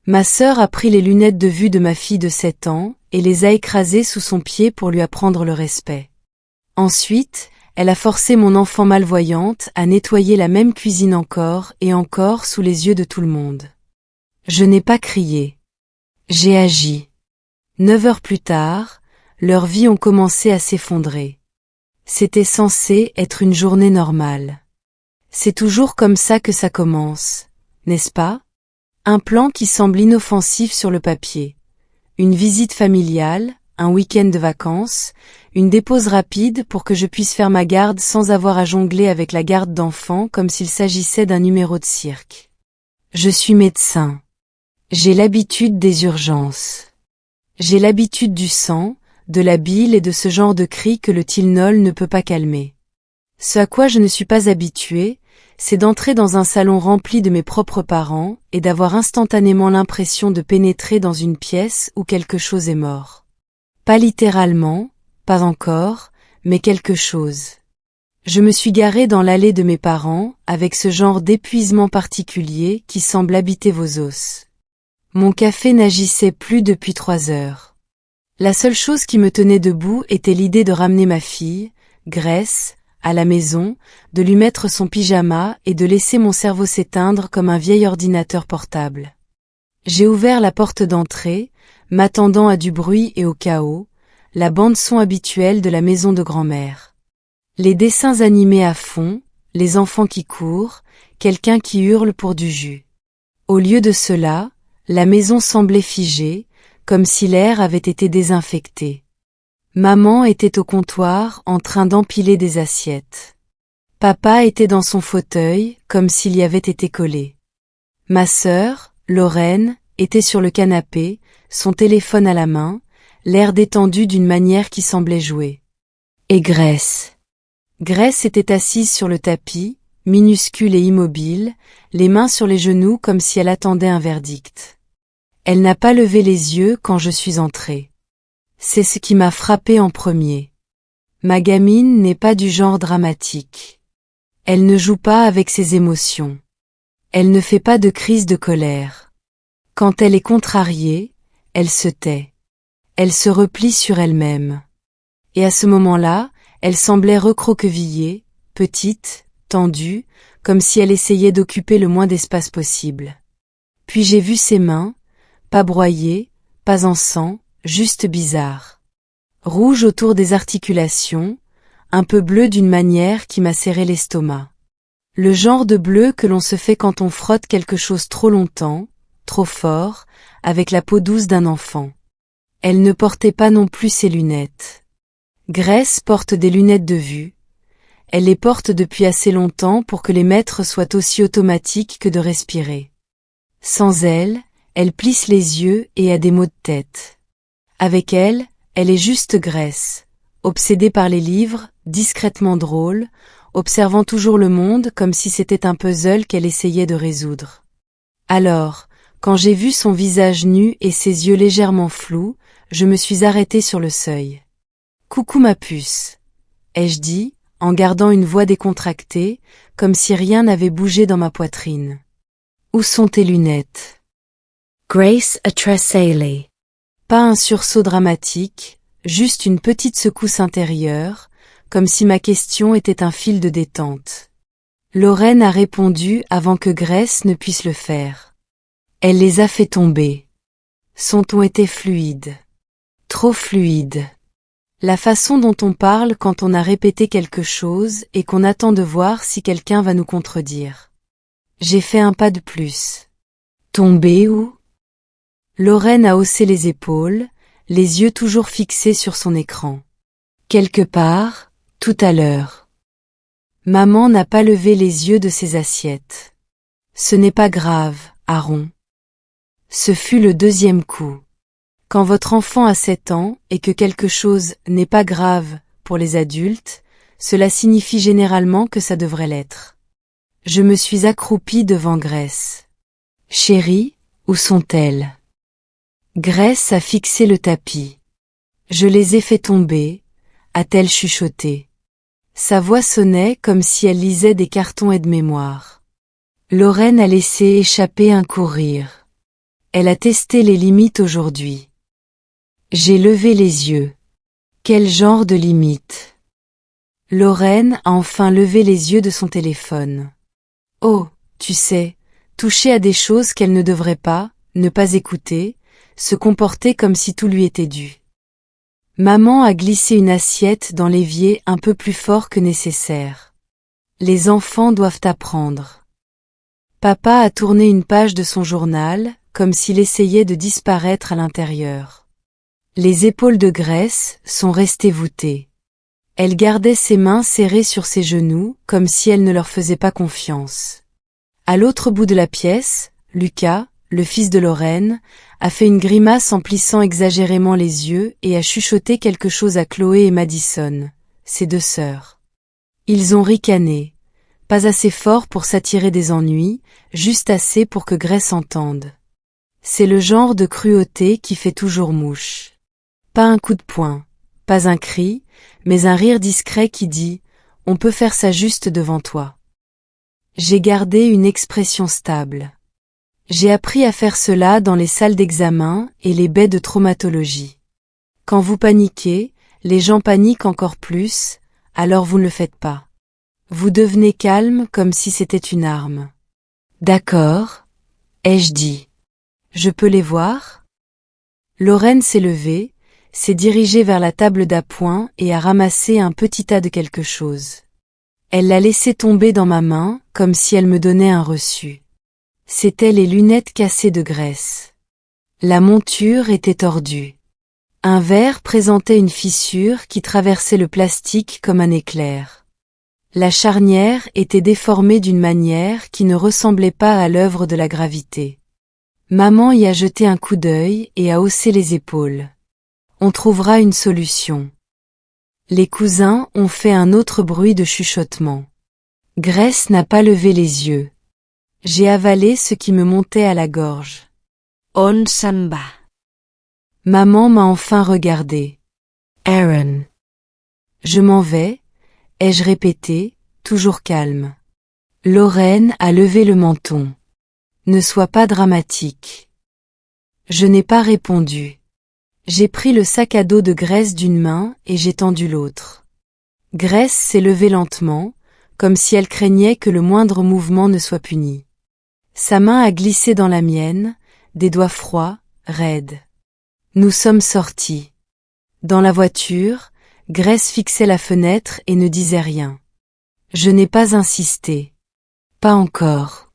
Ma sœur a pris les lunettes de vue de ma fille de 7 ans et les a écrasées sous son pied pour lui apprendre le respect. Ensuite, elle a forcé mon enfant malvoyante à nettoyer la même cuisine encore et encore sous les yeux de tout le monde. Je n'ai pas crié. J'ai agi. 9 heures plus tard, leurs vies ont commencé à s'effondrer. C'était censé être une journée normale. C'est toujours comme ça que ça commence, n'est-ce pas? Un plan qui semble inoffensif sur le papier. Une visite familiale, un week-end de vacances, une dépose rapide pour que je puisse faire ma garde sans avoir à jongler avec la garde d'enfants comme s'il s'agissait d'un numéro de cirque. Je suis médecin. J'ai l'habitude des urgences. J'ai l'habitude du sang, de la bile et de ce genre de cris que le Tylenol ne peut pas calmer. Ce à quoi je ne suis pas habituée, c'est d'entrer dans un salon rempli de mes propres parents et d'avoir instantanément l'impression de pénétrer dans une pièce où quelque chose est mort. Pas littéralement, pas encore, mais quelque chose. Je me suis garée dans l'allée de mes parents avec ce genre d'épuisement particulier qui semble habiter vos os. Mon café n'agissait plus depuis 3 heures. La seule chose qui me tenait debout était l'idée de ramener ma fille, Grace, à la maison, de lui mettre son pyjama et de laisser mon cerveau s'éteindre comme un vieil ordinateur portable. J'ai ouvert la porte d'entrée, m'attendant à du bruit et au chaos, la bande-son habituelle de la maison de grand-mère. Les dessins animés à fond, les enfants qui courent, quelqu'un qui hurle pour du jus. Au lieu de cela, la maison semblait figée, comme si l'air avait été désinfecté. Maman était au comptoir en train d'empiler des assiettes. Papa était dans son fauteuil, comme s'il y avait été collé. Ma sœur, Lorraine, était sur le canapé, son téléphone à la main, l'air détendu d'une manière qui semblait jouer. Et Grace. Grace était assise sur le tapis, minuscule et immobile, les mains sur les genoux comme si elle attendait un verdict. Elle n'a pas levé les yeux quand je suis entrée. C'est ce qui m'a frappé en premier. Ma gamine n'est pas du genre dramatique. Elle ne joue pas avec ses émotions. Elle ne fait pas de crise de colère. Quand elle est contrariée, elle se tait. Elle se replie sur elle-même. Et à ce moment-là, elle semblait recroquevillée, petite, tendue, comme si elle essayait d'occuper le moins d'espace possible. Puis j'ai vu ses mains, pas broyées, pas en sang, juste bizarre. Rouge autour des articulations, un peu bleu d'une manière qui m'a serré l'estomac. Le genre de bleu que l'on se fait quand on frotte quelque chose trop longtemps, trop fort, avec la peau douce d'un enfant. Elle ne portait pas non plus ses lunettes. Grace porte des lunettes de vue. Elle les porte depuis assez longtemps pour que les mettre soient aussi automatiques que de respirer. Sans elle, elle plisse les yeux et a des maux de tête. Avec elle, elle est juste Grace, obsédée par les livres, discrètement drôle, observant toujours le monde comme si c'était un puzzle qu'elle essayait de résoudre. Alors, quand j'ai vu son visage nu et ses yeux légèrement flous, je me suis arrêtée sur le seuil. « Coucou ma puce », ai-je dit, en gardant une voix décontractée, comme si rien n'avait bougé dans ma poitrine. « Où sont tes lunettes ?» Grace Atresale. Pas un sursaut dramatique, juste une petite secousse intérieure, comme si ma question était un fil de détente. Lorraine a répondu avant que Grace ne puisse le faire. Elle les a fait tomber. Son ton était fluide. Trop fluide. La façon dont on parle quand on a répété quelque chose et qu'on attend de voir si quelqu'un va nous contredire. J'ai fait un pas de plus. Tomber où? Lorraine a haussé les épaules, les yeux toujours fixés sur son écran. Quelque part, tout à l'heure. Maman n'a pas levé les yeux de ses assiettes. Ce n'est pas grave, Aaron. Ce fut le deuxième coup. Quand votre enfant a 7 ans et que quelque chose n'est pas grave pour les adultes, cela signifie généralement que ça devrait l'être. Je me suis accroupie devant Grace. Chérie, où sont-elles? Grace a fixé le tapis. Je les ai fait tomber, a-t-elle chuchoté. Sa voix sonnait comme si elle lisait des cartons aide-mémoire. Lorraine a laissé échapper un court rire. Elle a testé les limites aujourd'hui. J'ai levé les yeux. Quel genre de limite? Lorraine a enfin levé les yeux de son téléphone. Oh, tu sais, toucher à des choses qu'elle ne devrait pas, ne pas écouter, se comporter comme si tout lui était dû. Maman a glissé une assiette dans l'évier un peu plus fort que nécessaire. Les enfants doivent apprendre. Papa a tourné une page de son journal, comme s'il essayait de disparaître à l'intérieur. Les épaules de Grace sont restées voûtées. Elle gardait ses mains serrées sur ses genoux, comme si elle ne leur faisait pas confiance. À l'autre bout de la pièce, Lucas, le fils de Lorraine, a fait une grimace en plissant exagérément les yeux et a chuchoté quelque chose à Chloé et Madison, ses deux sœurs. Ils ont ricané, pas assez fort pour s'attirer des ennuis, juste assez pour que Grace entende. C'est le genre de cruauté qui fait toujours mouche. Pas un coup de poing, pas un cri, mais un rire discret qui dit « On peut faire ça juste devant toi ». J'ai gardé une expression stable. J'ai appris à faire cela dans les salles d'examen et les baies de traumatologie. Quand vous paniquez, les gens paniquent encore plus, alors vous ne le faites pas. Vous devenez calme comme si c'était une arme. D'accord, ai-je dit. Je peux les voir? Lorraine s'est levée, s'est dirigée vers la table d'appoint et a ramassé un petit tas de quelque chose. Elle l'a laissé tomber dans ma main, comme si elle me donnait un reçu. C'étaient les lunettes cassées de Grace. La monture était tordue. Un verre présentait une fissure qui traversait le plastique comme un éclair. La charnière était déformée d'une manière qui ne ressemblait pas à l'œuvre de la gravité. Maman y a jeté un coup d'œil et a haussé les épaules. On trouvera une solution. Les cousins ont fait un autre bruit de chuchotement. Grace n'a pas levé les yeux. J'ai avalé ce qui me montait à la gorge. On s'en va. Maman m'a enfin regardé. Aaron. Je m'en vais, ai-je répété, toujours calme. Lorraine a levé le menton. Ne sois pas dramatique. Je n'ai pas répondu. J'ai pris le sac à dos de Grace d'une main et j'ai tendu l'autre. Grace s'est levée lentement, comme si elle craignait que le moindre mouvement ne soit puni. Sa main a glissé dans la mienne, des doigts froids, raides. Nous sommes sortis. Dans la voiture, Grace fixait la fenêtre et ne disait rien. Je n'ai pas insisté. Pas encore.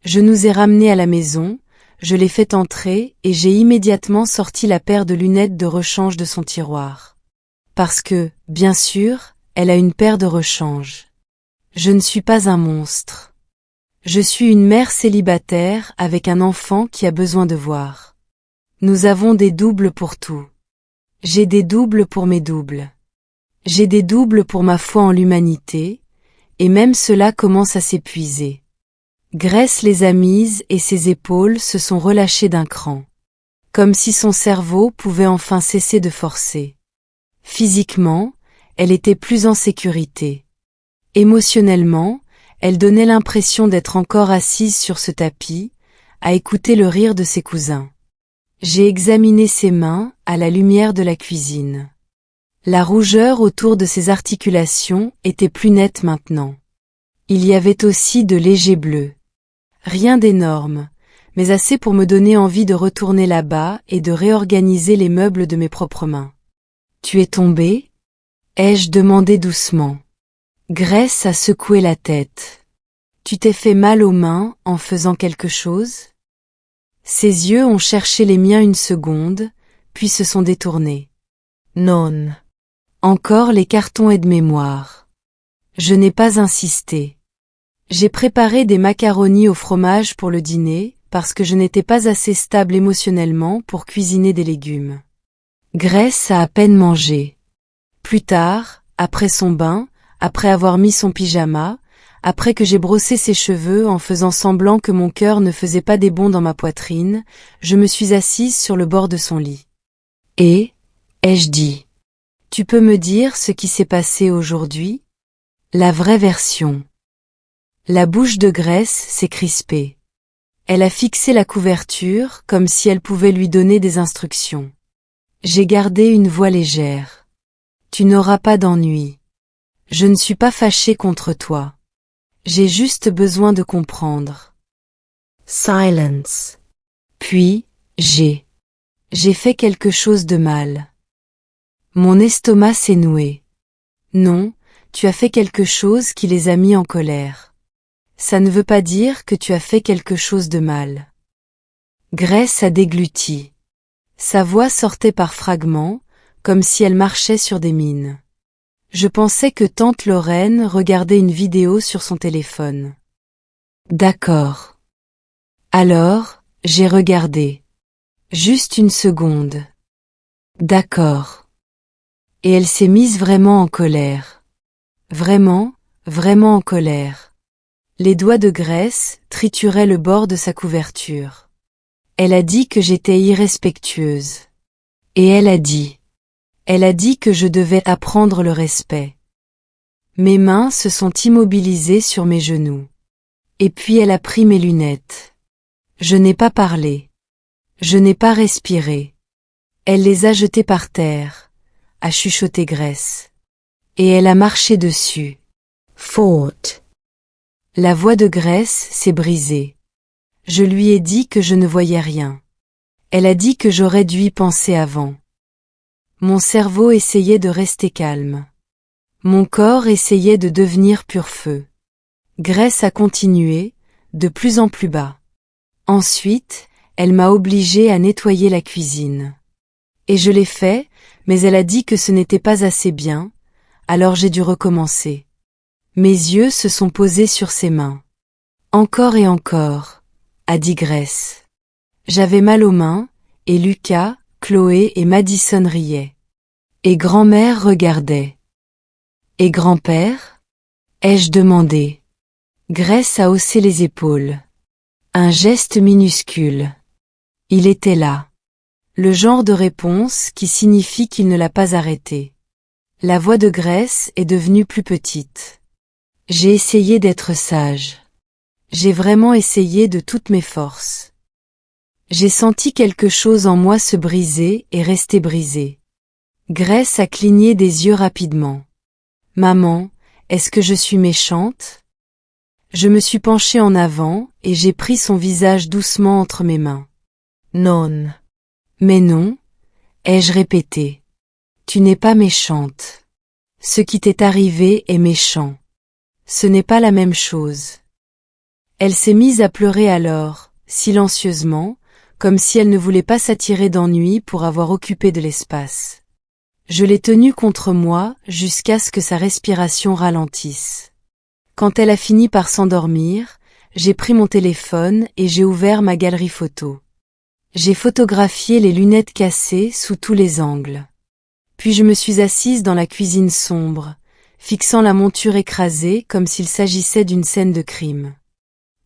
Je nous ai ramenés à la maison, je l'ai fait entrer et j'ai immédiatement sorti la paire de lunettes de rechange de son tiroir. Parce que, bien sûr, elle a une paire de rechange. Je ne suis pas un monstre. Je suis une mère célibataire avec un enfant qui a besoin de voir. Nous avons des doubles pour tout. J'ai des doubles pour mes doubles. J'ai des doubles pour ma foi en l'humanité, et même cela commence à s'épuiser. Grace les a mises et ses épaules se sont relâchées d'un cran. Comme si son cerveau pouvait enfin cesser de forcer. Physiquement, elle était plus en sécurité. Émotionnellement, elle donnait l'impression d'être encore assise sur ce tapis, à écouter le rire de ses cousins. J'ai examiné ses mains à la lumière de la cuisine. La rougeur autour de ses articulations était plus nette maintenant. Il y avait aussi de légers bleus. Rien d'énorme, mais assez pour me donner envie de retourner là-bas et de réorganiser les meubles de mes propres mains. « Tu es tombée ?» ai-je demandé doucement. Grace a secoué la tête. « Tu t'es fait mal aux mains en faisant quelque chose ?» Ses yeux ont cherché les miens une seconde, puis se sont détournés. « Non. » Encore les cartons aide-mémoire. Je n'ai pas insisté. J'ai préparé des macaronis au fromage pour le dîner, parce que je n'étais pas assez stable émotionnellement pour cuisiner des légumes. Grace a à peine mangé. Plus tard, après son bain, après avoir mis son pyjama, après que j'ai brossé ses cheveux en faisant semblant que mon cœur ne faisait pas des bonds dans ma poitrine, je me suis assise sur le bord de son lit. Et, ai-je dit, tu peux me dire ce qui s'est passé aujourd'hui? La vraie version. La bouche de Grace s'est crispée. Elle a fixé la couverture comme si elle pouvait lui donner des instructions. J'ai gardé une voix légère. Tu n'auras pas d'ennui. Je ne suis pas fâchée contre toi. J'ai juste besoin de comprendre. Silence. Puis, j'ai fait quelque chose de mal. Mon estomac s'est noué. Non, tu as fait quelque chose qui les a mis en colère. Ça ne veut pas dire que tu as fait quelque chose de mal. Grace a dégluti. Sa voix sortait par fragments, comme si elle marchait sur des mines. Je pensais que tante Lorraine regardait une vidéo sur son téléphone. D'accord. Alors, j'ai regardé. Juste une seconde. D'accord. Et elle s'est mise vraiment en colère. Vraiment, vraiment en colère. Les doigts de Grace trituraient le bord de sa couverture. Elle a dit que j'étais irrespectueuse. Et elle a dit que je devais apprendre le respect. Mes mains se sont immobilisées sur mes genoux. Et puis elle a pris mes lunettes. Je n'ai pas parlé. Je n'ai pas respiré. Elle les a jetées par terre, a chuchoté Grace. Et elle a marché dessus. Fought. La voix de Grace s'est brisée. Je lui ai dit que je ne voyais rien. Elle a dit que j'aurais dû y penser avant. Mon cerveau essayait de rester calme. Mon corps essayait de devenir pur feu. Grace a continué, de plus en plus bas. Ensuite, elle m'a obligée à nettoyer la cuisine. Et je l'ai fait, mais elle a dit que ce n'était pas assez bien, alors j'ai dû recommencer. Mes yeux se sont posés sur ses mains. Encore et encore, a dit Grace. J'avais mal aux mains, et Lucas, Chloé et Madison riaient. Et grand-mère regardait. Et grand-père? Ai-je demandé. Grace a haussé les épaules. Un geste minuscule. Il était là. Le genre de réponse qui signifie qu'il ne l'a pas arrêté. La voix de Grace est devenue plus petite. J'ai essayé d'être sage. J'ai vraiment essayé de toutes mes forces. J'ai senti quelque chose en moi se briser et rester brisé. Grace a cligné des yeux rapidement. Maman, est-ce que je suis méchante? Je me suis penchée en avant et j'ai pris son visage doucement entre mes mains. Non. Mais non, ai-je répété. Tu n'es pas méchante. Ce qui t'est arrivé est méchant. Ce n'est pas la même chose. Elle s'est mise à pleurer alors, silencieusement, comme si elle ne voulait pas s'attirer d'ennui pour avoir occupé de l'espace. Je l'ai tenue contre moi jusqu'à ce que sa respiration ralentisse. Quand elle a fini par s'endormir, j'ai pris mon téléphone et j'ai ouvert ma galerie photo. J'ai photographié les lunettes cassées sous tous les angles. Puis je me suis assise dans la cuisine sombre, fixant la monture écrasée comme s'il s'agissait d'une scène de crime.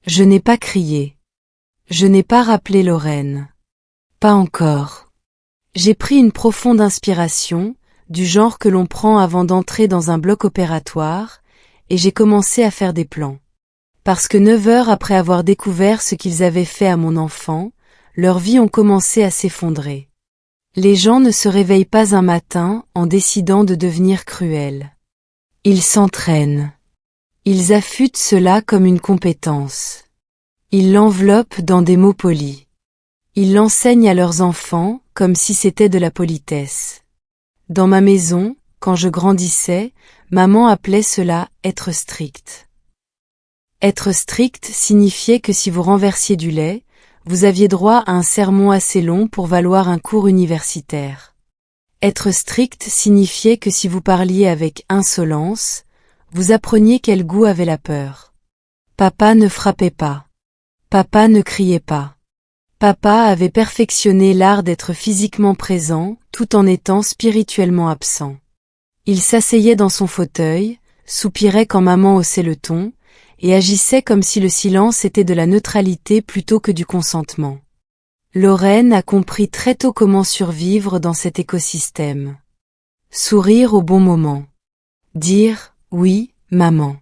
Je n'ai pas crié. Je n'ai pas rappelé Lorraine. Pas encore. J'ai pris une profonde inspiration, du genre que l'on prend avant d'entrer dans un bloc opératoire, et j'ai commencé à faire des plans. Parce que 9 heures après avoir découvert ce qu'ils avaient fait à mon enfant, leurs vies ont commencé à s'effondrer. Les gens ne se réveillent pas un matin en décidant de devenir cruels. Ils s'entraînent. Ils affûtent cela comme une compétence. Ils l'enveloppent dans des mots polis. Ils l'enseignent à leurs enfants comme si c'était de la politesse. Dans ma maison, quand je grandissais, maman appelait cela être strict. Être strict signifiait que si vous renversiez du lait, vous aviez droit à un sermon assez long pour valoir un cours universitaire. Être strict signifiait que si vous parliez avec insolence, vous appreniez quel goût avait la peur. Papa ne frappait pas. Papa ne criait pas. Papa avait perfectionné l'art d'être physiquement présent tout en étant spirituellement absent. Il s'asseyait dans son fauteuil, soupirait quand maman haussait le ton, et agissait comme si le silence était de la neutralité plutôt que du consentement. Lorraine a compris très tôt comment survivre dans cet écosystème. Sourire au bon moment. Dire « oui, maman ».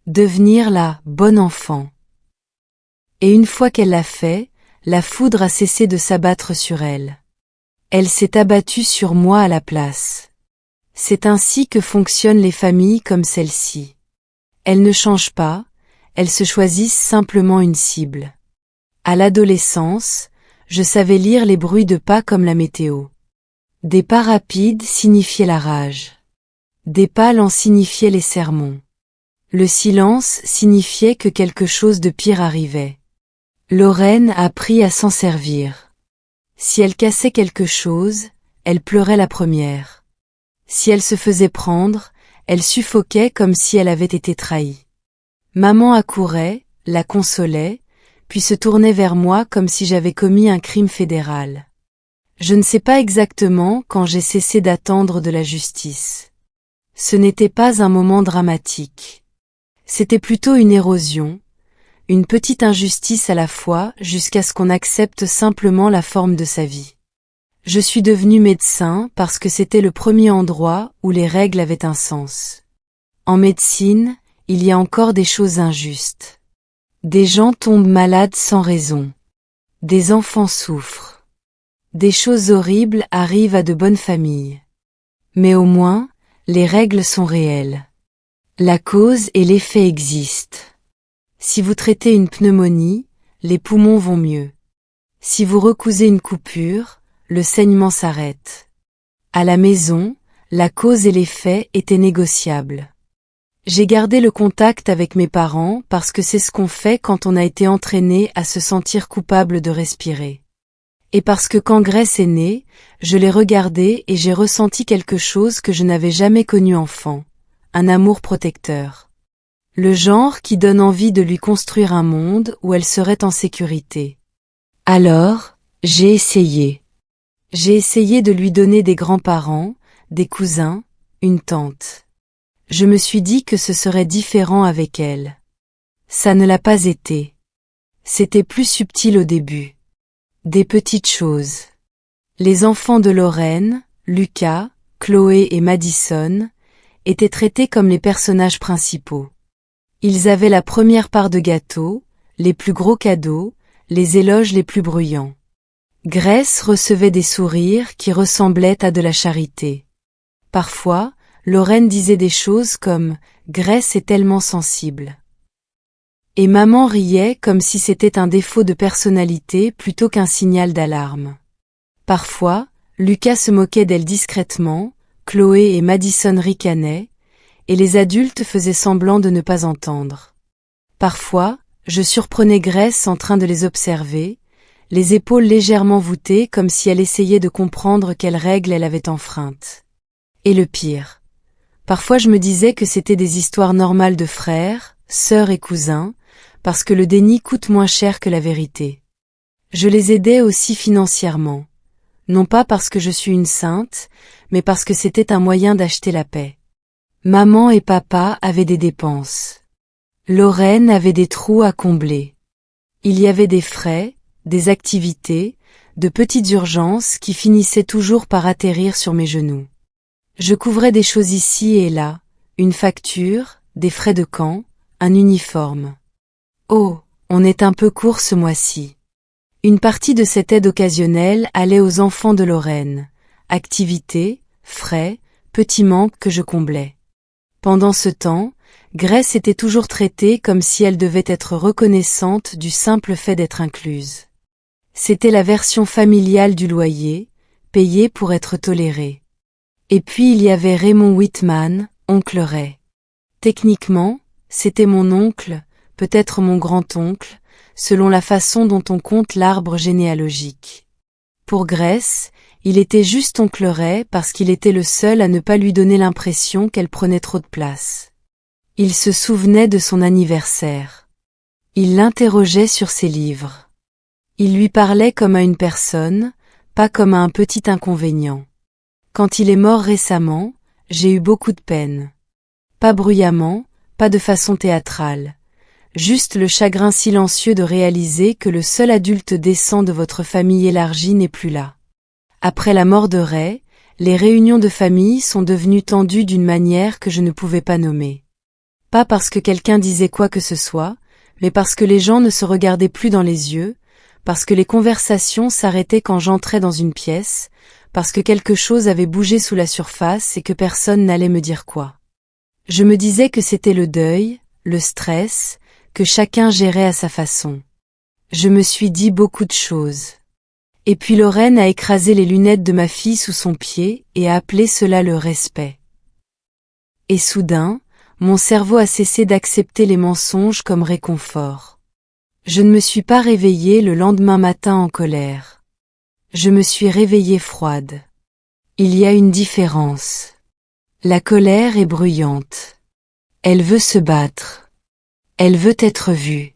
Devenir la « bonne enfant ». Et une fois qu'elle l'a fait, la foudre a cessé de s'abattre sur elle. Elle s'est abattue sur moi à la place. C'est ainsi que fonctionnent les familles comme celle-ci. Elles ne changent pas, elles se choisissent simplement une cible. À l'adolescence, je savais lire les bruits de pas comme la météo. Des pas rapides signifiaient la rage. Des pas lents signifiaient les sermons. Le silence signifiait que quelque chose de pire arrivait. Lorraine a appris à s'en servir. Si elle cassait quelque chose, elle pleurait la première. Si elle se faisait prendre, elle suffoquait comme si elle avait été trahie. Maman accourait, la consolait, puis se tournait vers moi comme si j'avais commis un crime fédéral. Je ne sais pas exactement quand j'ai cessé d'attendre de la justice. Ce n'était pas un moment dramatique. C'était plutôt une érosion, une petite injustice à la fois jusqu'à ce qu'on accepte simplement la forme de sa vie. Je suis devenu médecin parce que c'était le premier endroit où les règles avaient un sens. En médecine, il y a encore des choses injustes. Des gens tombent malades sans raison. Des enfants souffrent. Des choses horribles arrivent à de bonnes familles. Mais au moins, les règles sont réelles. La cause et l'effet existent. Si vous traitez une pneumonie, les poumons vont mieux. Si vous recousez une coupure, le saignement s'arrête. À la maison, la cause et l'effet étaient négociables. J'ai gardé le contact avec mes parents parce que c'est ce qu'on fait quand on a été entraîné à se sentir coupable de respirer. Et parce que quand Grace est née, je l'ai regardée et j'ai ressenti quelque chose que je n'avais jamais connu enfant, un amour protecteur. Le genre qui donne envie de lui construire un monde où elle serait en sécurité. Alors, j'ai essayé. J'ai essayé de lui donner des grands-parents, des cousins, une tante. Je me suis dit que ce serait différent avec elle. Ça ne l'a pas été. C'était plus subtil au début. Des petites choses. Les enfants de Lorraine, Lucas, Chloé et Madison, étaient traités comme les personnages principaux. Ils avaient la première part de gâteau, les plus gros cadeaux, les éloges les plus bruyants. Grace recevait des sourires qui ressemblaient à de la charité. Parfois, Lorraine disait des choses comme « Grace est tellement sensible ». Et maman riait comme si c'était un défaut de personnalité plutôt qu'un signal d'alarme. Parfois, Lucas se moquait d'elle discrètement, Chloé et Madison ricanaient, et les adultes faisaient semblant de ne pas entendre. Parfois, je surprenais Grace en train de les observer, les épaules légèrement voûtées comme si elle essayait de comprendre quelle règle elle avait enfreinte. Et le pire. Parfois je me disais que c'était des histoires normales de frères, sœurs et cousins, parce que le déni coûte moins cher que la vérité. Je les aidais aussi financièrement. Non pas parce que je suis une sainte, mais parce que c'était un moyen d'acheter la paix. Maman et papa avaient des dépenses. Lorraine avait des trous à combler. Il y avait des frais, des activités, de petites urgences qui finissaient toujours par atterrir sur mes genoux. Je couvrais des choses ici et là, une facture, des frais de camp, un uniforme. Oh, on est un peu court ce mois-ci. Une partie de cette aide occasionnelle allait aux enfants de Lorraine, activités, frais, petits manques que je comblais. Pendant ce temps, Grace était toujours traitée comme si elle devait être reconnaissante du simple fait d'être incluse. C'était la version familiale du loyer, payé pour être toléré. Et puis il y avait Raymond Whitman, oncle Ray. Techniquement, c'était mon oncle, peut-être mon grand-oncle, selon la façon dont on compte l'arbre généalogique. Pour Grace, il était juste oncle Ray parce qu'il était le seul à ne pas lui donner l'impression qu'elle prenait trop de place. Il se souvenait de son anniversaire. Il l'interrogeait sur ses livres. Il lui parlait comme à une personne, pas comme à un petit inconvénient. Quand il est mort récemment, j'ai eu beaucoup de peine. Pas bruyamment, pas de façon théâtrale. Juste le chagrin silencieux de réaliser que le seul adulte décent de votre famille élargie n'est plus là. Après la mort de Ray, les réunions de famille sont devenues tendues d'une manière que je ne pouvais pas nommer. Pas parce que quelqu'un disait quoi que ce soit, mais parce que les gens ne se regardaient plus dans les yeux, parce que les conversations s'arrêtaient quand j'entrais dans une pièce, parce que quelque chose avait bougé sous la surface et que personne n'allait me dire quoi. Je me disais que c'était le deuil, le stress, que chacun gérait à sa façon. Je me suis dit beaucoup de choses. Et puis Lorraine a écrasé les lunettes de ma fille sous son pied et a appelé cela le respect. Et soudain, mon cerveau a cessé d'accepter les mensonges comme réconfort. Je ne me suis pas réveillée le lendemain matin en colère. Je me suis réveillée froide. Il y a une différence. La colère est bruyante. Elle veut se battre. Elle veut être vue.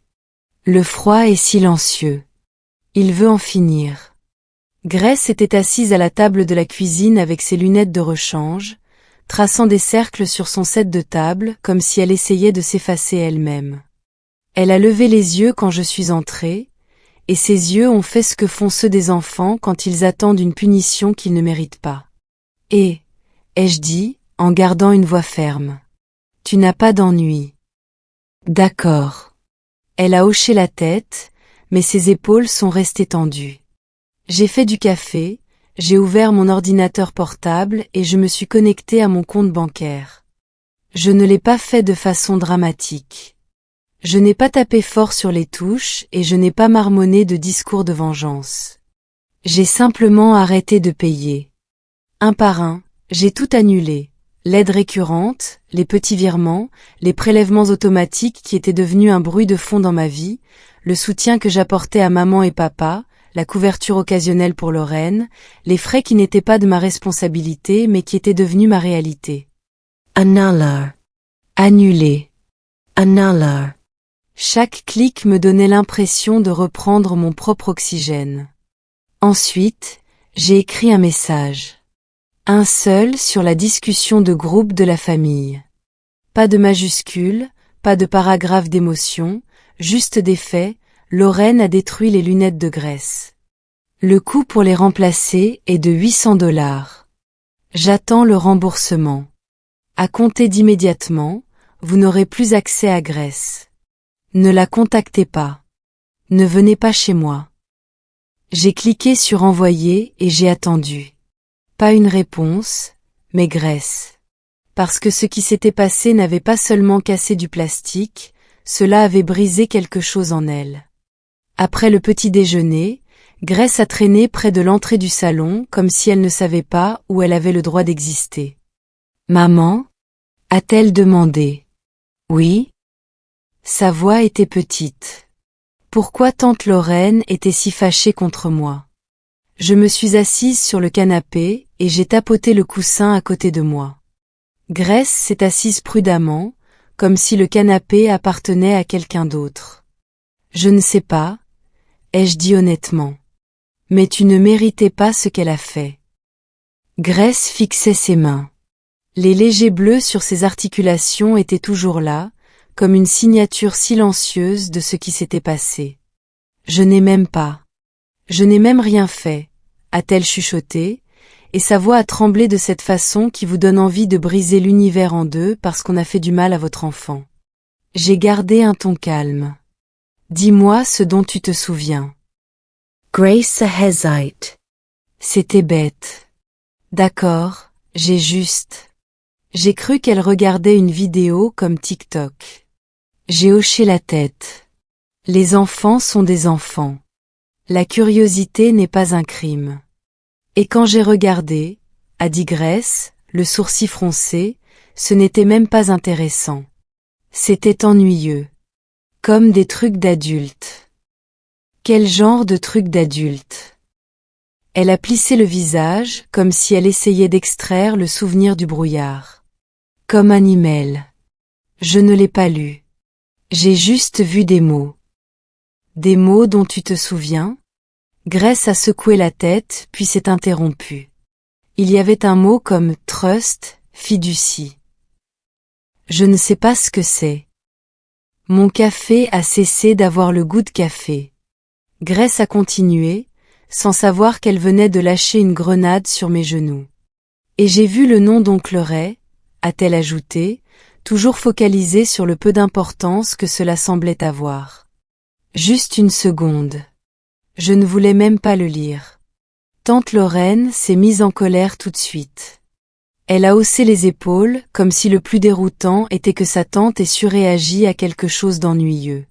Le froid est silencieux. Il veut en finir. Grace était assise à la table de la cuisine avec ses lunettes de rechange, traçant des cercles sur son set de table comme si elle essayait de s'effacer elle-même. Elle a levé les yeux quand je suis entrée, et ses yeux ont fait ce que font ceux des enfants quand ils attendent une punition qu'ils ne méritent pas. Et, ai-je dit, en gardant une voix ferme. Tu n'as pas d'ennui. D'accord. Elle a hoché la tête, mais ses épaules sont restées tendues. J'ai fait du café, j'ai ouvert mon ordinateur portable et je me suis connectée à mon compte bancaire. Je ne l'ai pas fait de façon dramatique. Je n'ai pas tapé fort sur les touches et je n'ai pas marmonné de discours de vengeance. J'ai simplement arrêté de payer. Un par un, j'ai tout annulé. L'aide récurrente, les petits virements, les prélèvements automatiques qui étaient devenus un bruit de fond dans ma vie, le soutien que j'apportais à maman et papa, la couverture occasionnelle pour Lorraine, les frais qui n'étaient pas de ma responsabilité mais qui étaient devenus ma réalité. Annuler. Annulé. Annuler. Chaque clic me donnait l'impression de reprendre mon propre oxygène. Ensuite, j'ai écrit un message. Un seul sur la discussion de groupe de la famille. Pas de majuscules, pas de paragraphe d'émotion, juste des faits. Lorraine a détruit les lunettes de Grace. Le coût pour les remplacer est de 800 $. J'attends le remboursement. À compter d'immédiatement, vous n'aurez plus accès à Grace. Ne la contactez pas. Ne venez pas chez moi. J'ai cliqué sur envoyer et j'ai attendu. Pas une réponse, mais Grace. Parce que ce qui s'était passé n'avait pas seulement cassé du plastique, cela avait brisé quelque chose en elle. Après le petit déjeuner, Grace a traîné près de l'entrée du salon comme si elle ne savait pas où elle avait le droit d'exister. « Maman » a-t-elle demandé. « Oui » Sa voix était petite. Pourquoi tante Lorraine était si fâchée contre moi? Je me suis assise sur le canapé et j'ai tapoté le coussin à côté de moi. Grace s'est assise prudemment, comme si le canapé appartenait à quelqu'un d'autre. Je ne sais pas, ai-je dit honnêtement. Mais tu ne méritais pas ce qu'elle a fait. Grace fixait ses mains. Les légers bleus sur ses articulations étaient toujours là, comme une signature silencieuse de ce qui s'était passé. Je n'ai même pas. Je n'ai même rien fait, a-t-elle chuchoté, et sa voix a tremblé de cette façon qui vous donne envie de briser l'univers en deux parce qu'on a fait du mal à votre enfant. J'ai gardé un ton calme. Dis-moi ce dont tu te souviens. Grace hesite. C'était bête. D'accord, J'ai cru qu'elle regardait une vidéo comme TikTok. J'ai hoché la tête. Les enfants sont des enfants. La curiosité n'est pas un crime. Et quand j'ai regardé, a dit Grace, le sourcil froncé, ce n'était même pas intéressant. C'était ennuyeux. Comme des trucs d'adultes. Quel genre de trucs d'adultes? Elle a plissé le visage, comme si elle essayait d'extraire le souvenir du brouillard. Comme un email. Je ne l'ai pas lu. J'ai juste vu des mots. Des mots dont tu te souviens? Grace a secoué la tête, puis s'est interrompue. Il y avait un mot comme trust, fiducie. Je ne sais pas ce que c'est. Mon café a cessé d'avoir le goût de café. Grace a continué, sans savoir qu'elle venait de lâcher une grenade sur mes genoux. Et j'ai vu le nom d'oncle Ray, a-t-elle ajouté, toujours focalisée sur le peu d'importance que cela semblait avoir. Juste une seconde. Je ne voulais même pas le lire. Tante Lorraine s'est mise en colère tout de suite. Elle a haussé les épaules, comme si le plus déroutant était que sa tante ait surréagi à quelque chose d'ennuyeux.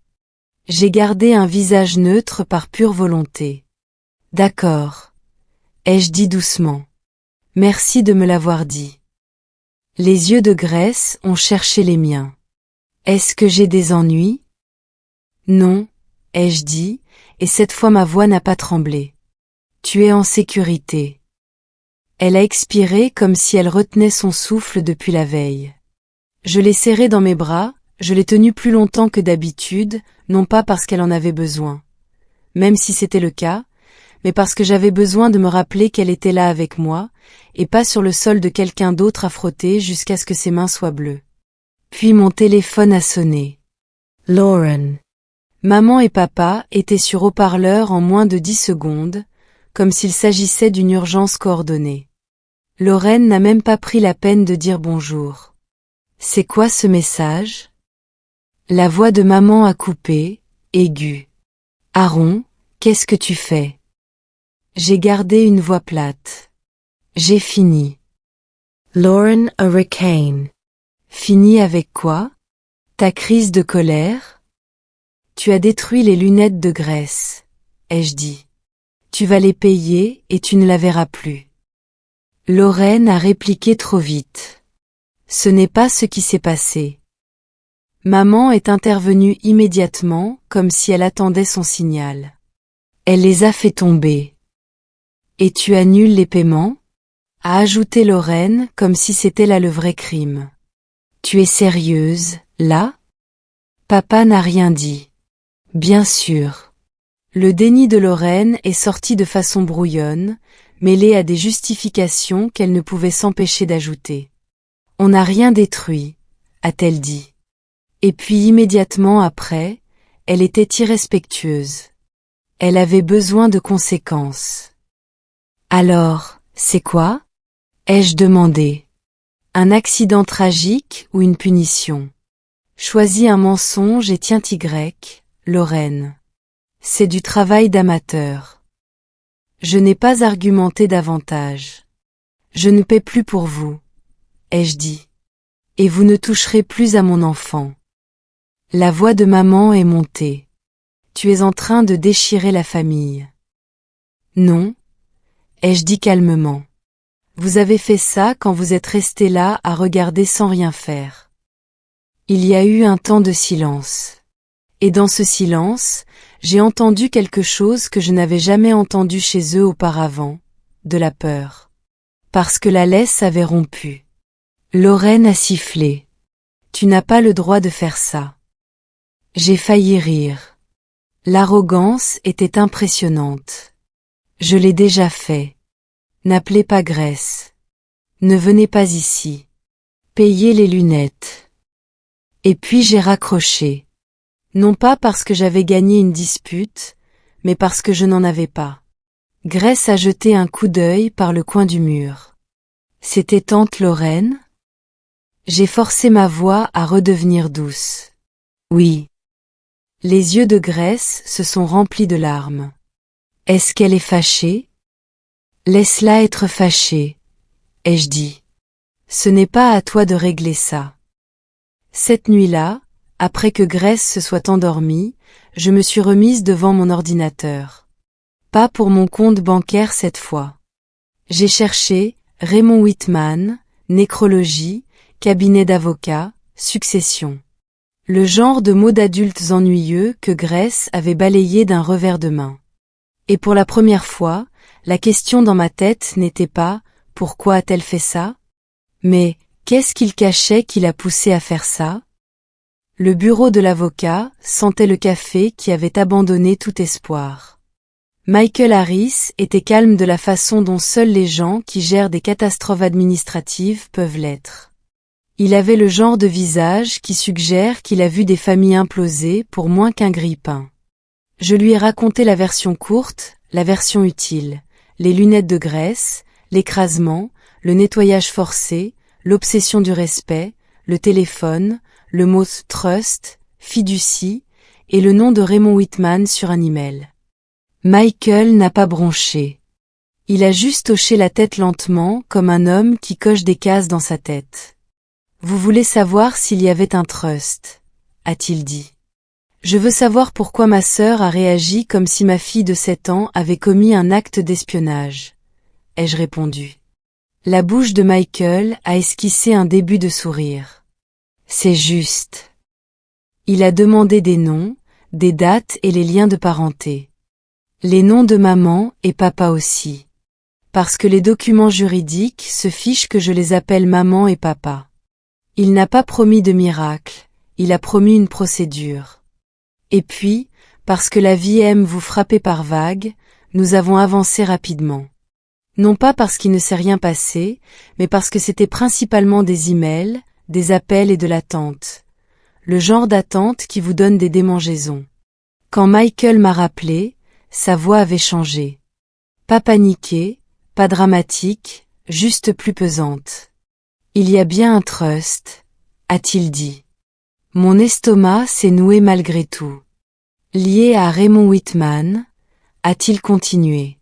J'ai gardé un visage neutre par pure volonté. D'accord, ai-je dit doucement. Merci de me l'avoir dit. Les yeux de Grace ont cherché les miens. Est-ce que j'ai des ennuis? Non, ai-je dit, et cette fois ma voix n'a pas tremblé. Tu es en sécurité. Elle a expiré comme si elle retenait son souffle depuis la veille. Je l'ai serrée dans mes bras, je l'ai tenue plus longtemps que d'habitude, non pas parce qu'elle en avait besoin, même si c'était le cas, mais parce que j'avais besoin de me rappeler qu'elle était là avec moi, et pas sur le sol de quelqu'un d'autre à frotter jusqu'à ce que ses mains soient bleues. Puis mon téléphone a sonné. Lauren. Maman et papa étaient sur haut-parleur en moins de 10 secondes, comme s'il s'agissait d'une urgence coordonnée. Lorraine n'a même pas pris la peine de dire bonjour. C'est quoi ce message? La voix de maman a coupé, aiguë. Aaron, qu'est-ce que tu fais? J'ai gardé une voix plate. J'ai fini. Lauren Hurricane. Fini avec quoi? Ta crise de colère? Tu as détruit les lunettes de Grace, ai-je dit. Tu vas les payer et tu ne la verras plus. Lorraine a répliqué trop vite. Ce n'est pas ce qui s'est passé. Maman est intervenue immédiatement, comme si elle attendait son signal. Elle les a fait tomber. Et tu annules les paiements? A ajouté Lorraine, comme si c'était là le vrai crime. Tu es sérieuse, là? Papa n'a rien dit. Bien sûr. Le déni de Lorraine est sorti de façon brouillonne, mêlé à des justifications qu'elle ne pouvait s'empêcher d'ajouter. On n'a rien détruit, a-t-elle dit. Et puis immédiatement après, elle était irrespectueuse. Elle avait besoin de conséquences. Alors, c'est quoi? Ai-je demandé. Un accident tragique ou une punition? Choisis un mensonge et tiens Y, Lorraine. C'est du travail d'amateur. Je n'ai pas argumenté davantage. Je ne paie plus pour vous, ai-je dit. Et vous ne toucherez plus à mon enfant. La voix de maman est montée. Tu es en train de déchirer la famille. Non, ai-je dit calmement. Vous avez fait ça quand vous êtes resté là à regarder sans rien faire. Il y a eu un temps de silence. Et dans ce silence, j'ai entendu quelque chose que je n'avais jamais entendu chez eux auparavant, de la peur. Parce que la laisse avait rompu. Lorraine a sifflé. Tu n'as pas le droit de faire ça. J'ai failli rire. L'arrogance était impressionnante. Je l'ai déjà fait. N'appelez pas Grace. Ne venez pas ici. Payez les lunettes. Et puis j'ai raccroché. Non pas parce que j'avais gagné une dispute, mais parce que je n'en avais pas. Grace a jeté un coup d'œil par le coin du mur. C'était tante Lorraine? J'ai forcé ma voix à redevenir douce. Oui. Les yeux de Grace se sont remplis de larmes. Est-ce qu'elle est fâchée? Laisse-la être fâchée, ai-je dit. Ce n'est pas à toi de régler ça. Cette nuit-là, après que Grace se soit endormie, je me suis remise devant mon ordinateur. Pas pour mon compte bancaire cette fois. J'ai cherché Raymond Whitman, nécrologie, cabinet d'avocat, succession. Le genre de mots d'adultes ennuyeux que Grace avait balayé d'un revers de main. Et pour la première fois, la question dans ma tête n'était pas « Pourquoi a-t-elle fait ça ?» mais « Qu'est-ce qu'il cachait qui l'a poussé à faire ça ?» Le bureau de l'avocat sentait le café qui avait abandonné tout espoir. Michael Harris était calme de la façon dont seuls les gens qui gèrent des catastrophes administratives peuvent l'être. Il avait le genre de visage qui suggère qu'il a vu des familles imploser pour moins qu'un grille-pain. Je lui ai raconté la version courte, la version utile, les lunettes de Grace, l'écrasement, le nettoyage forcé, l'obsession du respect, le téléphone, le mot trust, fiducie, et le nom de Raymond Whitman sur un email. Michael n'a pas bronché. Il a juste hoché la tête lentement, comme un homme qui coche des cases dans sa tête. Vous voulez savoir s'il y avait un trust, a-t-il dit. Je veux savoir pourquoi ma sœur a réagi comme si ma fille de 7 ans avait commis un acte d'espionnage, ai-je répondu. La bouche de Michael a esquissé un début de sourire. C'est juste. Il a demandé des noms, des dates et les liens de parenté. Les noms de maman et papa aussi. Parce que les documents juridiques se fichent que je les appelle maman et papa. Il n'a pas promis de miracle, il a promis une procédure. Et puis, parce que la vie aime vous frapper par vagues, nous avons avancé rapidement. Non pas parce qu'il ne s'est rien passé, mais parce que c'était principalement des emails, des appels et de l'attente. Le genre d'attente qui vous donne des démangeaisons. Quand Michael m'a rappelé, sa voix avait changé. Pas paniquée, pas dramatique, juste plus pesante. Il y a bien un trust, a-t-il dit. Mon estomac s'est noué malgré tout. Lié à Raymond Whitman, a-t-il continué.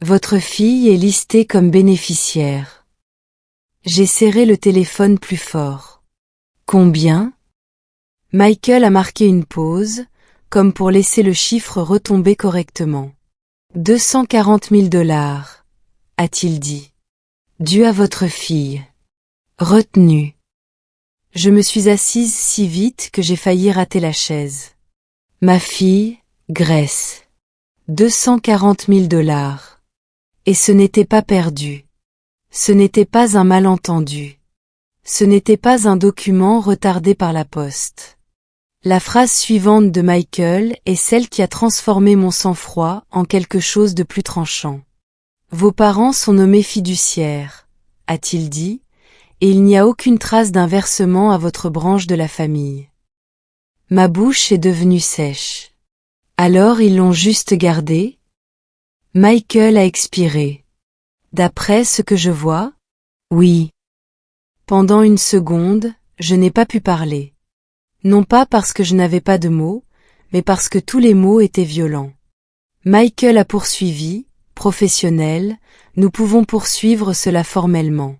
Votre fille est listée comme bénéficiaire. J'ai serré le téléphone plus fort. Combien? Michael a marqué une pause, comme pour laisser le chiffre retomber correctement. 240 000 $, a-t-il dit. Dû à votre fille. Retenu. Je me suis assise si vite que j'ai failli rater la chaise. Ma fille, Grace. 240 000 $. Et ce n'était pas perdu. Ce n'était pas un malentendu. Ce n'était pas un document retardé par la poste. La phrase suivante de Michael est celle qui a transformé mon sang-froid en quelque chose de plus tranchant. Vos parents sont nommés fiduciaires, a-t-il dit, et il n'y a aucune trace d'un versement à votre branche de la famille. Ma bouche est devenue sèche. Alors ils l'ont juste gardé? Michael a expiré. D'après ce que je vois? Oui. Pendant une seconde, je n'ai pas pu parler. Non pas parce que je n'avais pas de mots, mais parce que tous les mots étaient violents. Michael a poursuivi, professionnel, nous pouvons poursuivre cela formellement.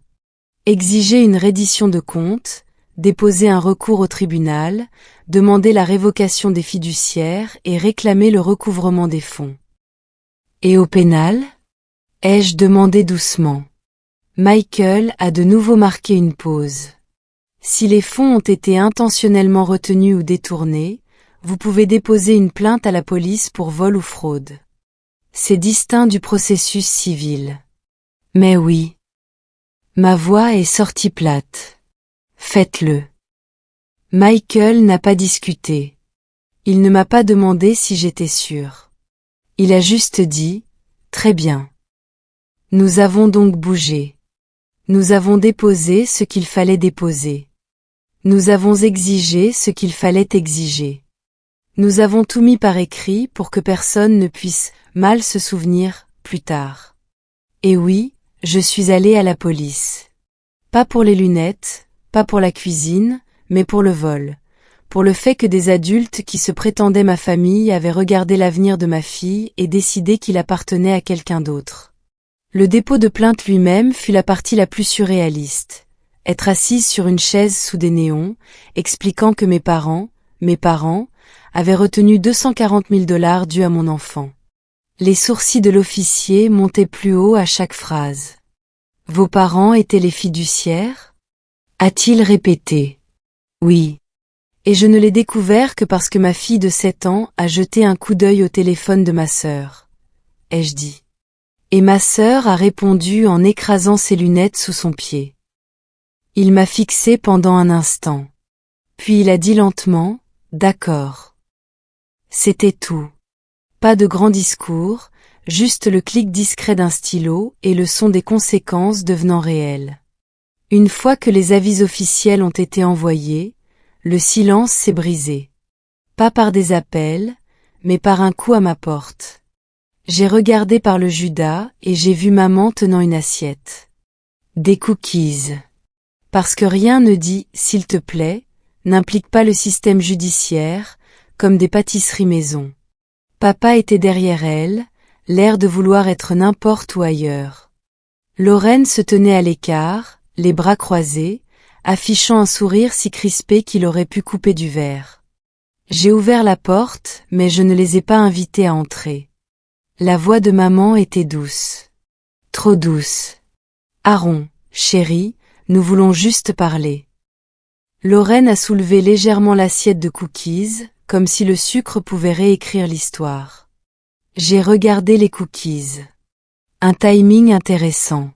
Exiger une reddition de compte, déposer un recours au tribunal, demander la révocation des fiduciaires et réclamer le recouvrement des fonds. Et au pénal? Ai-je demandé doucement. Michael a de nouveau marqué une pause. Si les fonds ont été intentionnellement retenus ou détournés, vous pouvez déposer une plainte à la police pour vol ou fraude. C'est distinct du processus civil. Mais oui. Ma voix est sortie plate. Faites-le. Michael n'a pas discuté. Il ne m'a pas demandé si j'étais sûre. Il a juste dit, très bien. Nous avons donc bougé. Nous avons déposé ce qu'il fallait déposer. Nous avons exigé ce qu'il fallait exiger. Nous avons tout mis par écrit pour que personne ne puisse mal se souvenir plus tard. Et oui, je suis allée à la police. Pas pour les lunettes, pas pour la cuisine, mais pour le vol. Pour le fait que des adultes qui se prétendaient ma famille avaient regardé l'avenir de ma fille et décidé qu'il appartenait à quelqu'un d'autre. Le dépôt de plainte lui-même fut la partie la plus surréaliste. Être assise sur une chaise sous des néons, expliquant que mes parents, avaient retenu 240 000 $ dus à mon enfant. Les sourcils de l'officier montaient plus haut à chaque phrase. Vos parents étaient les fiduciaires? A-t-il répété. Oui. Et je ne l'ai découvert que parce que ma fille de 7 ans a jeté un coup d'œil au téléphone de ma sœur. Ai-je dit. Et ma sœur a répondu en écrasant ses lunettes sous son pied. Il m'a fixé pendant un instant. Puis il a dit lentement, d'accord. C'était tout. Pas de grand discours, juste le clic discret d'un stylo et le son des conséquences devenant réelles. Une fois que les avis officiels ont été envoyés, le silence s'est brisé. Pas par des appels, mais par un coup à ma porte. J'ai regardé par le Judas et j'ai vu maman tenant une assiette. Des cookies. Parce que rien ne dit « s'il te plaît » n'implique pas le système judiciaire, comme des pâtisseries maison. Papa était derrière elle, l'air de vouloir être n'importe où ailleurs. Lauren se tenait à l'écart, les bras croisés, affichant un sourire si crispé qu'il aurait pu couper du verre. J'ai ouvert la porte, mais je ne les ai pas invités à entrer. La voix de maman était douce. Trop douce. Aaron, chérie, nous voulons juste parler. Lauren a soulevé légèrement l'assiette de cookies, comme si le sucre pouvait réécrire l'histoire. J'ai regardé les cookies. Un timing intéressant.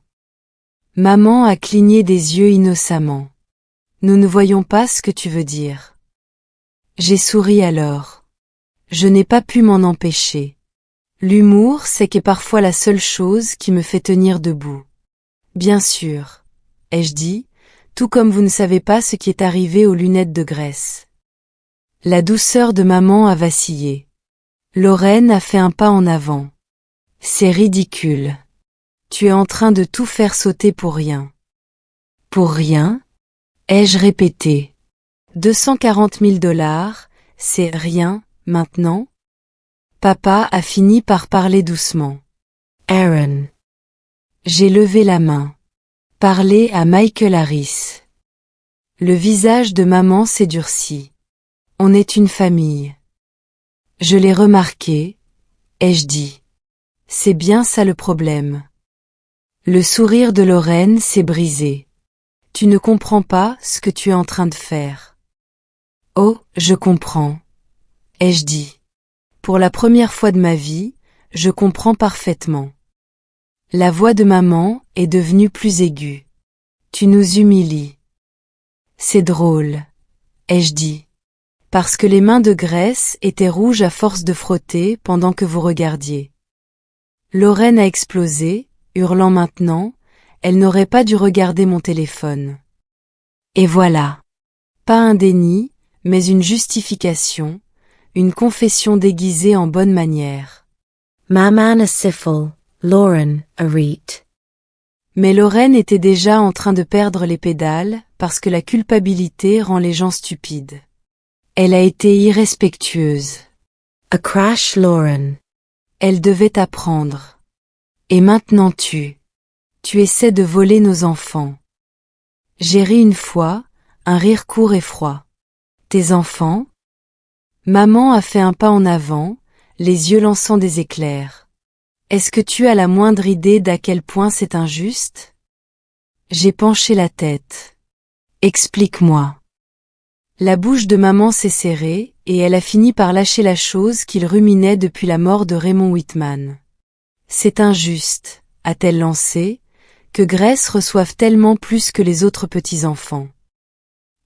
Maman a cligné des yeux innocemment. Nous ne voyons pas ce que tu veux dire. J'ai souri alors. Je n'ai pas pu m'en empêcher. L'humour, c'est qu'est parfois la seule chose qui me fait tenir debout. Bien sûr, ai-je dit, tout comme vous ne savez pas ce qui est arrivé aux lunettes de Grace. La douceur de maman a vacillé. Lauren a fait un pas en avant. C'est ridicule. Tu es en train de tout faire sauter pour rien. Pour rien? Ai-je répété. 240 000 $, c'est rien, maintenant? Papa a fini par parler doucement. Aaron. J'ai levé la main. Parler à Michael Harris. Le visage de maman s'est durci. On est une famille. Je l'ai remarqué, ai-je dit. C'est bien ça le problème. Le sourire de Lauren s'est brisé. Tu ne comprends pas ce que tu es en train de faire. Oh, je comprends, ai-je dit. Pour la première fois de ma vie, je comprends parfaitement. La voix de maman est devenue plus aiguë. Tu nous humilies. C'est drôle, ai-je dit. Parce que les mains de Grace étaient rouges à force de frotter pendant que vous regardiez. Lauren a explosé, hurlant maintenant, elle n'aurait pas dû regarder mon téléphone. Et voilà. Pas un déni, mais une justification, une confession déguisée en bonne manière. Maman a siffle, Lauren a reet. Mais Lauren était déjà en train de perdre les pédales, parce que la culpabilité rend les gens stupides. Elle a été irrespectueuse. A crash, Lauren. Elle devait apprendre. Et maintenant tu essaies de voler nos enfants. J'ai ri une fois, un rire court et froid. Tes enfants? Maman a fait un pas en avant, les yeux lançant des éclairs. Est-ce que tu as la moindre idée d'à quel point c'est injuste? J'ai penché la tête. Explique-moi. La bouche de maman s'est serrée, et elle a fini par lâcher la chose qu'il ruminait depuis la mort de Raymond Whitman. C'est injuste, a-t-elle lancé, que Grace reçoive tellement plus que les autres petits-enfants.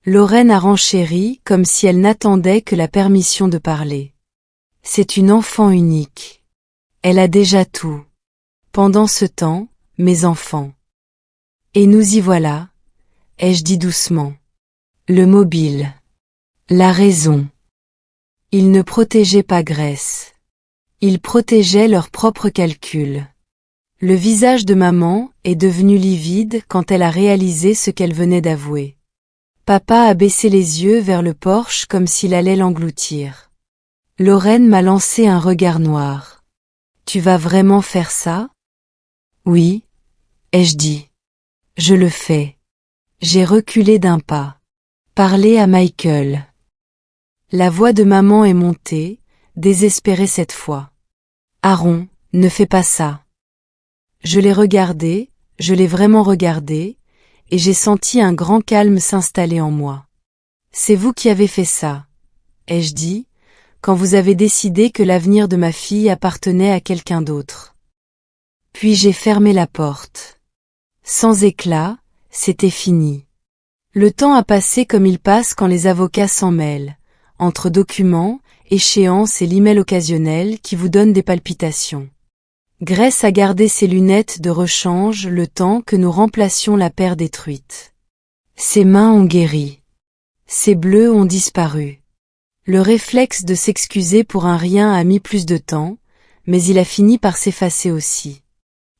Lauren a renchéri comme si elle n'attendait que la permission de parler. C'est une enfant unique. Elle a déjà tout. Pendant ce temps, mes enfants. Et nous y voilà, ai-je dit doucement. Le mobile. La raison. Ils ne protégeaient pas Grace. Ils protégeaient leurs propres calculs. Le visage de maman est devenu livide quand elle a réalisé ce qu'elle venait d'avouer. Papa a baissé les yeux vers le porche comme s'il allait l'engloutir. Lauren m'a lancé un regard noir. Tu vas vraiment faire ça? Oui, ai-je dit. Je le fais. J'ai reculé d'un pas. Parler à Michael. La voix de maman est montée, désespérée cette fois. Aaron, ne fais pas ça. Je l'ai regardé, je l'ai vraiment regardé, et j'ai senti un grand calme s'installer en moi. C'est vous qui avez fait ça, ai-je dit, quand vous avez décidé que l'avenir de ma fille appartenait à quelqu'un d'autre. Puis j'ai fermé la porte. Sans éclat, c'était fini. Le temps a passé comme il passe quand les avocats s'en mêlent, entre documents, échéances et l'email occasionnel qui vous donnent des palpitations. Grace a gardé ses lunettes de rechange le temps que nous remplacions la paire détruite. Ses mains ont guéri. Ses bleus ont disparu. Le réflexe de s'excuser pour un rien a mis plus de temps, mais il a fini par s'effacer aussi.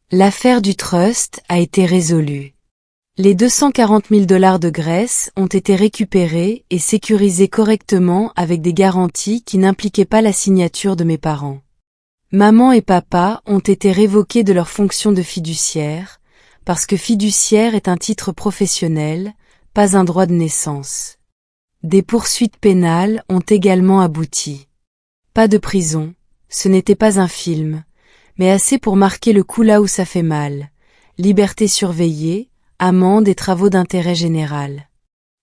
L'affaire du trust a été résolue. Les 240 000 $ de Grace ont été récupérés et sécurisés correctement avec des garanties qui n'impliquaient pas la signature de mes parents. Maman et papa ont été révoqués de leur fonction de fiduciaire, parce que fiduciaire est un titre professionnel, pas un droit de naissance. Des poursuites pénales ont également abouti. Pas de prison, ce n'était pas un film, mais assez pour marquer le coup là où ça fait mal. Liberté surveillée, amende et travaux d'intérêt général.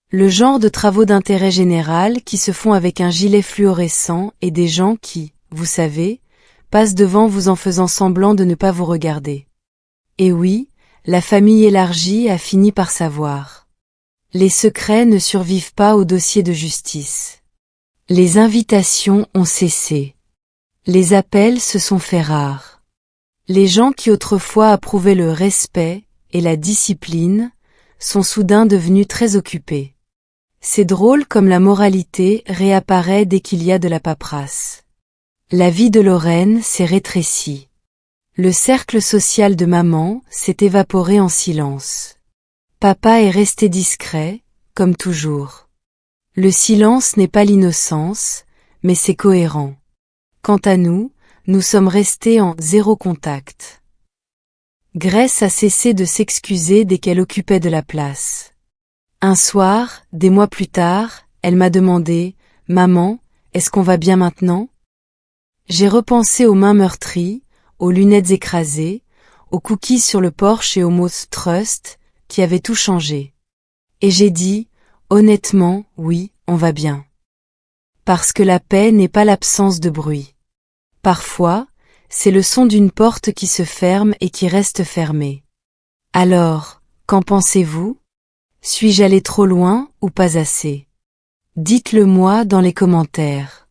Le genre de travaux d'intérêt général qui se font avec un gilet fluorescent et des gens qui, vous savez, passent devant vous en faisant semblant de ne pas vous regarder. Et oui, la famille élargie a fini par savoir. Les secrets ne survivent pas au dossier de justice. Les invitations ont cessé. Les appels se sont fait rares. Les gens qui autrefois approuvaient le respect et la discipline sont soudain devenus très occupés. C'est drôle comme la moralité réapparaît dès qu'il y a de la paperasse. La vie de Lorraine s'est rétrécie. Le cercle social de maman s'est évaporé en silence. Papa est resté discret, comme toujours. Le silence n'est pas l'innocence, mais c'est cohérent. Quant à nous, nous sommes restés en zéro contact. Grace a cessé de s'excuser dès qu'elle occupait de la place. Un soir, des mois plus tard, elle m'a demandé « Maman, est-ce qu'on va bien maintenant ?» J'ai repensé aux mains meurtries, aux lunettes écrasées, aux cookies sur le porche et au mot « trust » qui avaient tout changé. Et j'ai dit « Honnêtement, oui, on va bien. » Parce que la paix n'est pas l'absence de bruit. Parfois, c'est le son d'une porte qui se ferme et qui reste fermée. Alors, qu'en pensez-vous? Suis-je allé trop loin ou pas assez? Dites-le moi dans les commentaires.